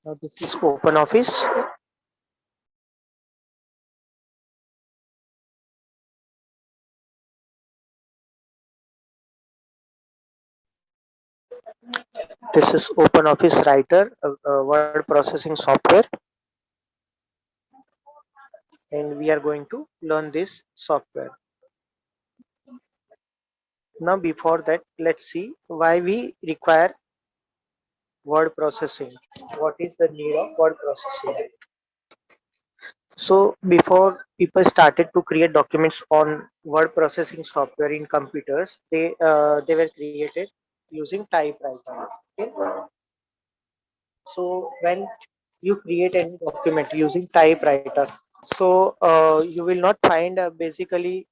Now this is OpenOffice. This is OpenOffice Writer, a word processing software, and we are going to learn this software. Now, before that, let's see why we require word processing. What is the need of word processing? So, before people started to create documents on word processing software in computers, they were created using typewriter. Okay? So, when you create any document using typewriter, so you will not find basically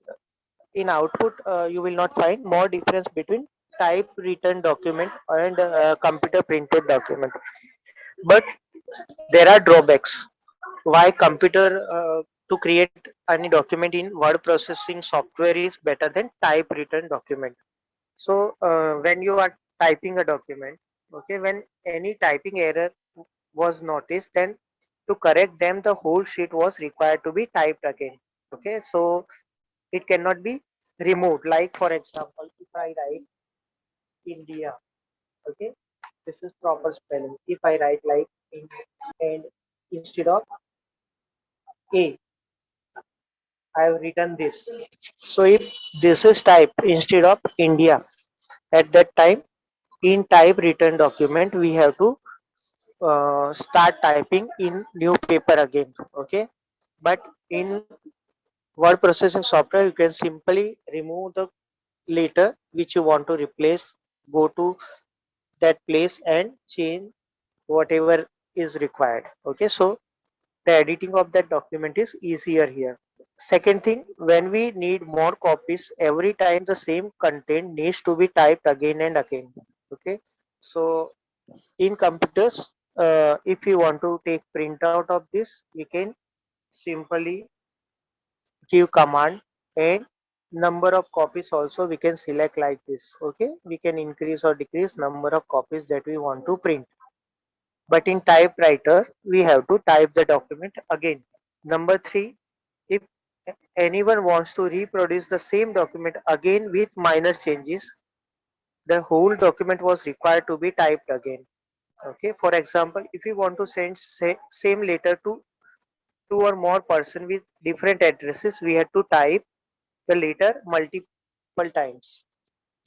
in output you will not find more difference between type written document and computer printed document, but there are drawbacks why computer to create any document in word processing software is better than type written document. So when you are typing a document, okay, when any typing error was noticed, then to correct them the whole sheet was required to be typed again. Okay, so it cannot be removed. Like for example, if I write India, okay, this is proper spelling. If I write like India and instead of A, I have written this. So if this is type instead of India, at that time in type written document we have to start typing in new paper again. Okay, but in word processing software you can simply remove the letter which you want to replace, go to that place and change whatever is required. Okay, so the editing of that document is easier here. Second thing, when we need more copies, every time the same content needs to be typed again and again. Okay, so in computers, if you want to take printout of this, we can simply give command, and number of copies also we can select like this. Okay, we can increase or decrease number of copies that we want to print, but in typewriter we have to type the document again. Number three, if anyone wants to reproduce the same document again with minor changes, the whole document was required to be typed again. Okay, for example, if you want to send same letter to two or more person with different addresses, we had to type the letter multiple times.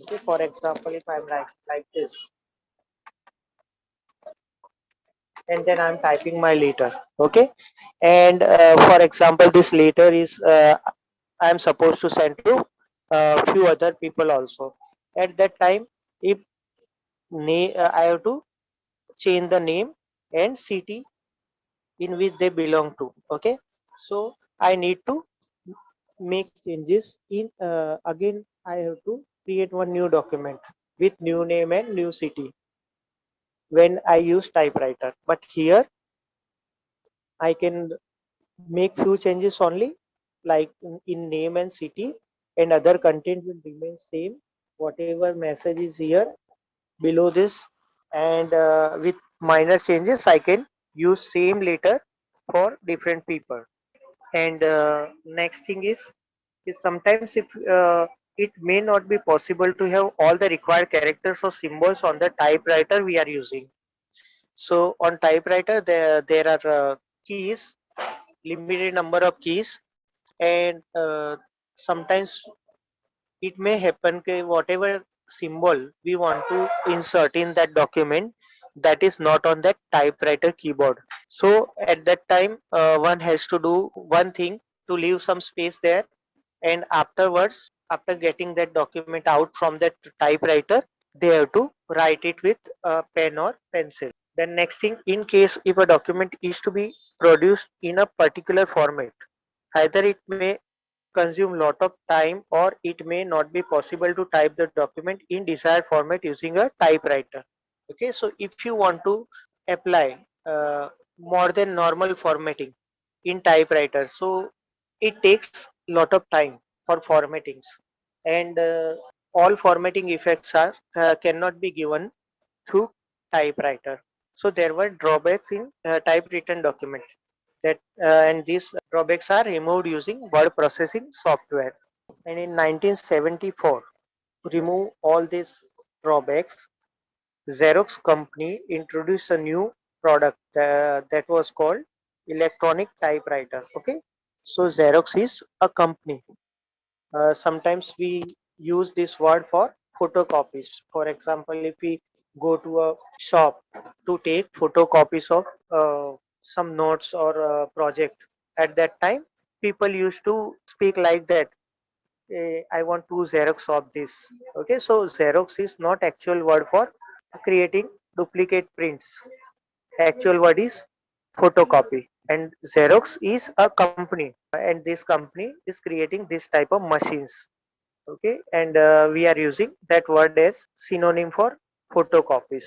Okay, for example, if I'm writing like this and then I'm typing my letter. Okay, and for example this letter is I'm supposed to send to few other people also. At that time, if I have to change the name and city in which they belong to. Okay, so I need to make changes in again I have to create one new document with new name and new city when I use typewriter. But here I can make few changes only, like in name and city, and other content will remain same. Whatever message is here below this, and with minor changes I can use same letter for different people. And next thing is sometimes if it may not be possible to have all the required characters or symbols on the typewriter we are using. So on typewriter there are keys, limited number of keys, and sometimes it may happen that whatever symbol we want to insert in that document, that is not on that typewriter keyboard. So at that time one has to do one thing, to leave some space there, and afterwards after getting that document out from that typewriter, they have to write it with a pen or pencil. Then next thing, in case if a document is to be produced in a particular format, either it may consume lot of time or it may not be possible to type the document in desired format using a typewriter. Okay, so if you want to apply more than normal formatting in typewriter, so it takes lot of time for formattings, and all formatting effects are cannot be given through typewriter. So there were drawbacks in typewritten document that and these drawbacks are removed using word processing software. And in 1974, to remove all these drawbacks, Xerox company introduced a new product that was called electronic typewriter. Okay, so Xerox is a company. Sometimes we use this word for photocopies. For example, if we go to a shop to take photocopies of some notes or project, at that time people used to speak like that. I want to Xerox of this. Okay, so Xerox is not actual word for creating duplicate prints. Actual word is photocopy, and Xerox is a company, and this company is creating this type of machines. Okay, and we are using that word as synonym for photocopies,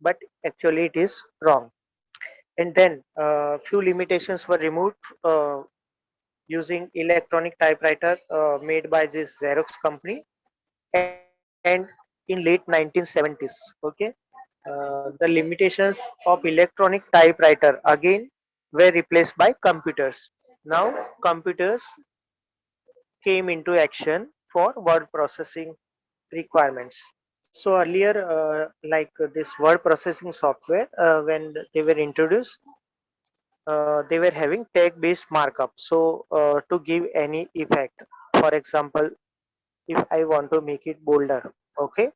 but actually it is wrong. And then few limitations were removed using electronic typewriter made by this Xerox company, and in late 1970s. Okay, the limitations of electronic typewriter again were replaced by computers. Now computers came into action for word processing requirements. So earlier, this word processing software, when they were introduced, they were having tag-based markup. So to give any effect, for example, if I want to make it bolder, okay,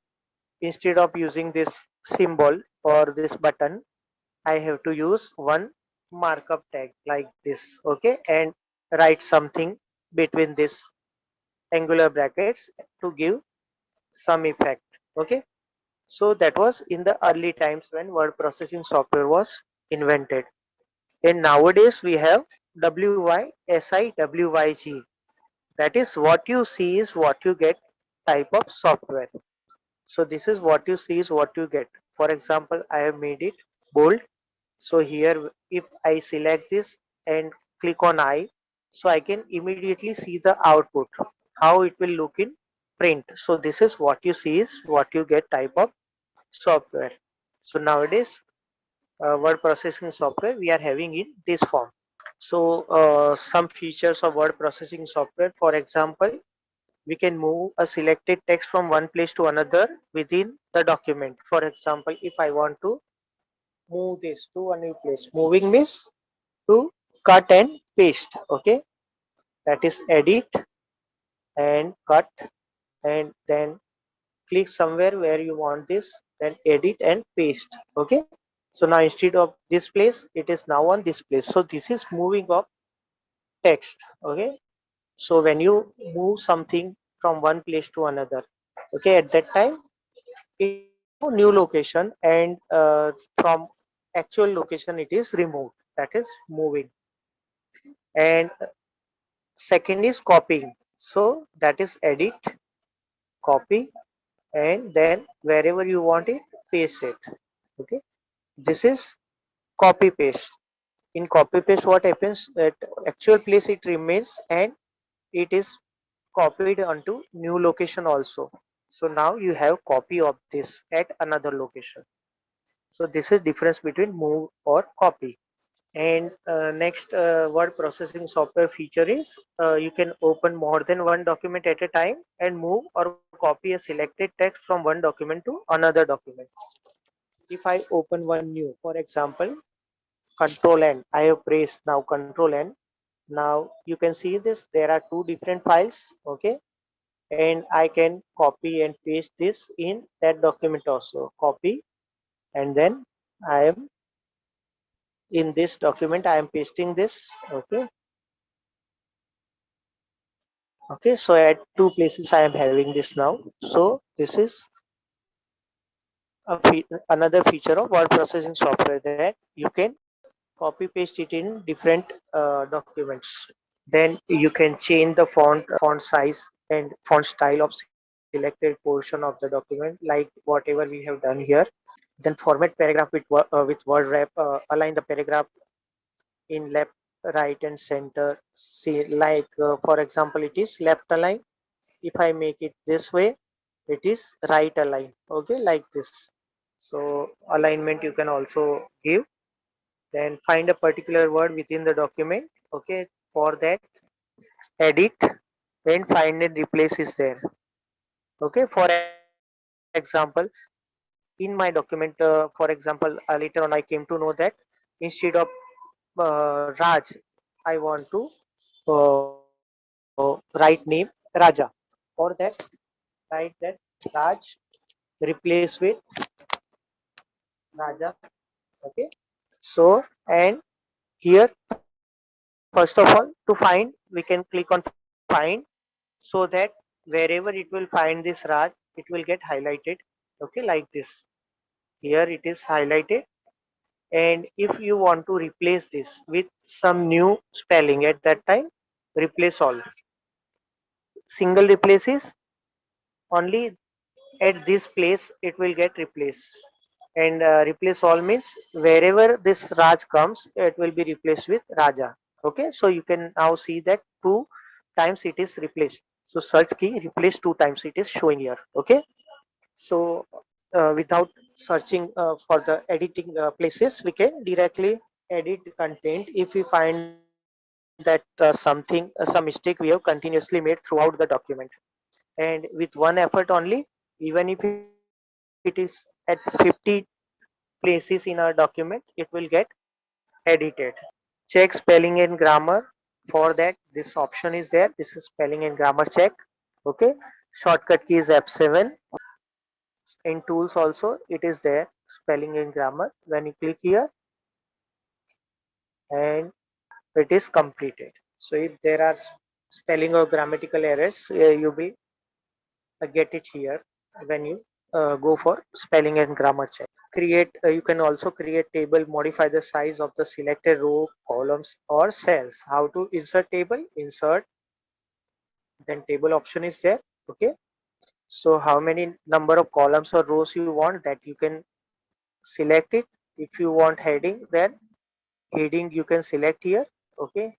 instead of using this symbol or this button, I have to use one markup tag like this, okay, and write something between this angular brackets to give some effect, okay. So that was in the early times when word processing software was invented. And nowadays we have WYSIWYG. That is what you see is what you get type of software. So this is what you see is what you get. For example, I have made it bold. So here if I select this and click on I, so I can immediately see the output, how it will look in print. So this is what you see is what you get type of software. So nowadays word processing software we are having in this form. So some features of word processing software, for example, we can move a selected text from one place to another within the document. For example, if I want to move this to a new place, moving means to cut and paste. Okay, that is edit and cut, and then click somewhere where you want this, then edit and paste. Okay, so now instead of this place it is now on this place. So this is moving of text. Okay, so when you move something from one place to another, okay, at that time it is to new location, and from actual location it is removed, that is moving. And second is copying, so that is edit, copy, and then wherever you want it, paste it. Okay, this is copy paste. In copy paste what happens, at actual place it remains and it is copied onto new location also. So now you have copy of this at another location. So this is difference between move or copy. And next word processing software feature is you can open more than one document at a time and move or copy a selected text from one document to another document. If I open one new, for example, control N, I have pressed now control N. Now you can see this, there are two different files. Okay, and I can copy and paste this in that document also. Copy, and then I am in this document I am pasting this. Okay, okay, so at two places I am having this now. So this is another feature of word processing software, that you can copy paste it in different documents. Then you can change the font size and font style of selected portion of the document, like whatever we have done here. Then format paragraph with word wrap, align the paragraph in left, right, and center. See, like for example, it is left align. If I make it this way, it is right align. Okay, like this. So alignment you can also give. Then find a particular word within the document. Okay, for that edit and find and replace is there. Okay, for example, in my document, for example, later on I came to know that instead of Raj, I want to write name Raja. For that, write that Raj replace with Raja. Okay. So and here first of all to find we can click on find so that wherever it will find this Raj, it will get highlighted. Okay, like this. Here it is highlighted. And if you want to replace this with some new spelling at that time, replace all. Single replaces only at this place it will get replaced. And replace all means wherever this Raj comes, it will be replaced with Raja. Okay, so you can now see that two times it is replaced. So search key replace two times it is showing here. Okay, so without searching for the editing places, we can directly edit content if we find that some mistake we have continuously made throughout the document. And with one effort only, even if it is at 50 places in our document, it will get edited. Check spelling and grammar. For that, this option is there. This is spelling and grammar check. Okay, shortcut key is F7. In tools also it is there, spelling and grammar. When you click here and it is completed. So if there are spelling or grammatical errors, you will get it here when you go for spelling and grammar check. Create you can also create table, modify the size of the selected row, columns or cells. How to insert table? Insert, then table option is there. Okay, so how many number of columns or rows you want, that you can select it. If you want heading, then heading you can select here. Okay,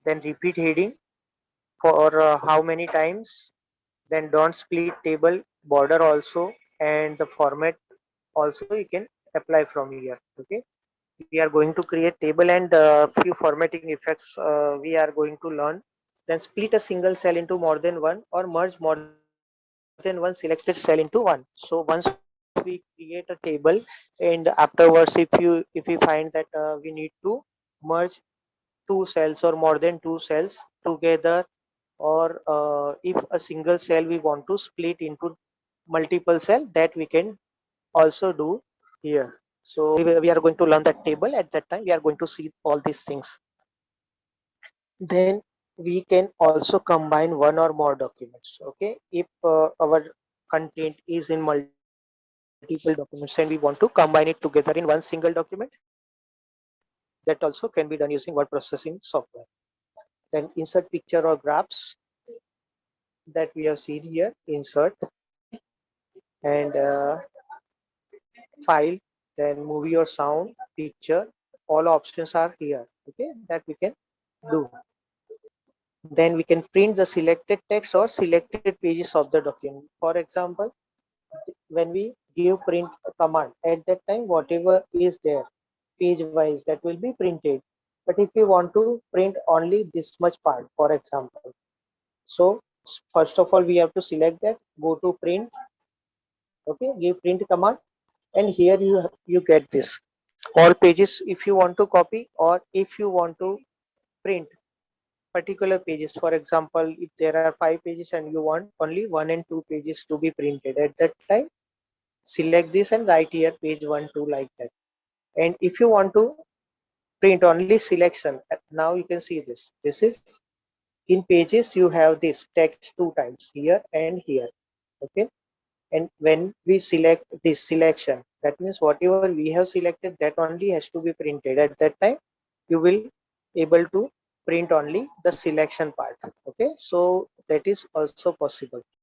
then repeat heading for how many times. Then don't split table, border also, and the format also you can apply from here. Okay, we are going to create table and few formatting effects we are going to learn. Then split a single cell into more than one or merge more than one selected cell into one. So once we create a table, and afterwards if we find that we need to merge two cells or more than two cells together, or if a single cell we want to split into multiple cell, that we can also do here. So we are going to learn that table. At that time we are going to see all these things. Then we can also combine one or more documents. Okay, if our content is in multiple documents and we want to combine it together in one single document, that also can be done using word processing software. Then insert picture or graphs, that we have seen here. Insert, and file, then movie or sound, picture, all options are here. Okay, that we can do. Then we can print the selected text or selected pages of the document. For example, when we give print command, at that time whatever is there page wise, that will be printed. But if you want to print only this much part, for example, so first of all we have to select that, go to print. Okay, give print command, and here you get this all pages if you want to copy, or if you want to print particular pages. For example, if there are 5 pages and you want only 1 and 2 pages to be printed, at that time select this and write here page 1 2 like that. And if you want to print only selection, now you can see this is in pages, you have this text two times, here and here. Okay, and when we select this selection, that means whatever we have selected, that only has to be printed. At that time you will able to print only the selection part. Okay, so that is also possible.